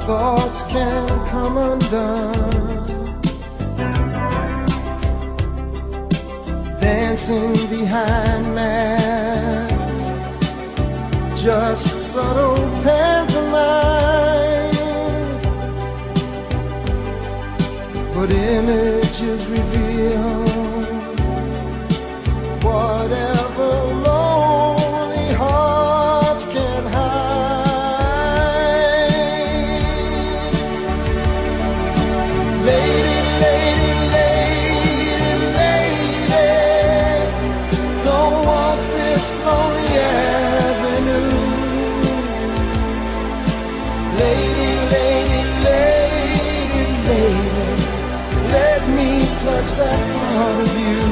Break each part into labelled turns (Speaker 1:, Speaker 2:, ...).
Speaker 1: thoughts can come undone, dancing behind masks, just subtle pantomime. But images reveal whatever lonely hearts can hide. Lady, lady, lady, lady, don't walk this lonely avenue. Lady, lady, lady, lady, let me touch that part of you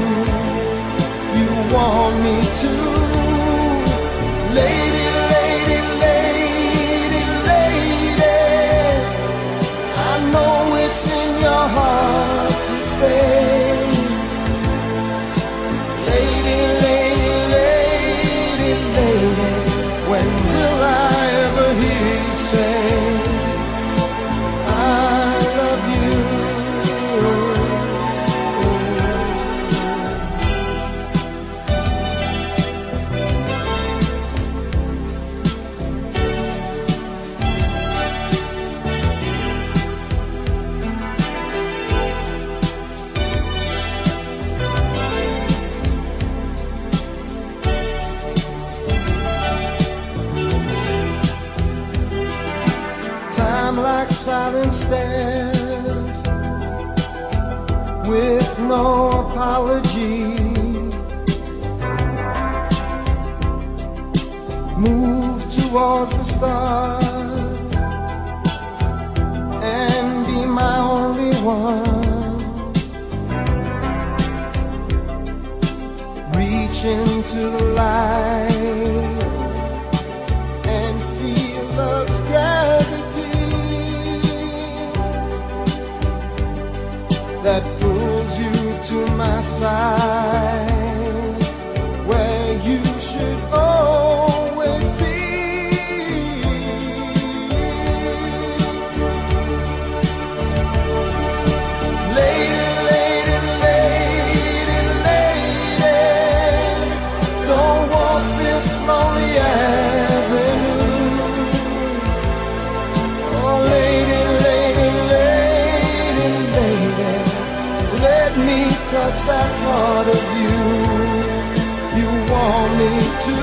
Speaker 1: you want me to. Lady, lady, lady, lady, I know it's in your heart to stay. Lady, lady, lady, lady, when will I ever hear you say I love you? Time like silent stairs, with no apology, move towards the stars and be my only one. Reach into the light and feel love's gravity that pulls you to my side, where you should always be. Lady, lady, lady, lady, don't walk this lonely avenue. Oh, lady, lady, lady, lady, let me touch that part of you you want me to.